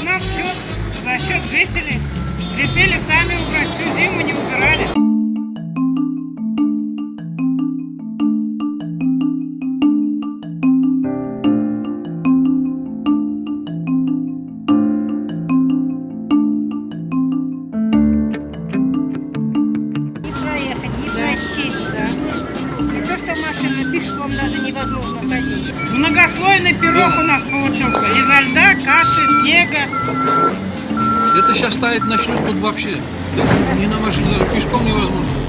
на наш счет, за счет жителей. Решили сами убрать, всю зиму не убирали. Не то, что машина, пешком даже невозможно ходить. Многослойный пирог у нас получился. Изо льда, каши, снега. Это сейчас ставить начнут тут вообще. Даже не на машине, даже пешком невозможно.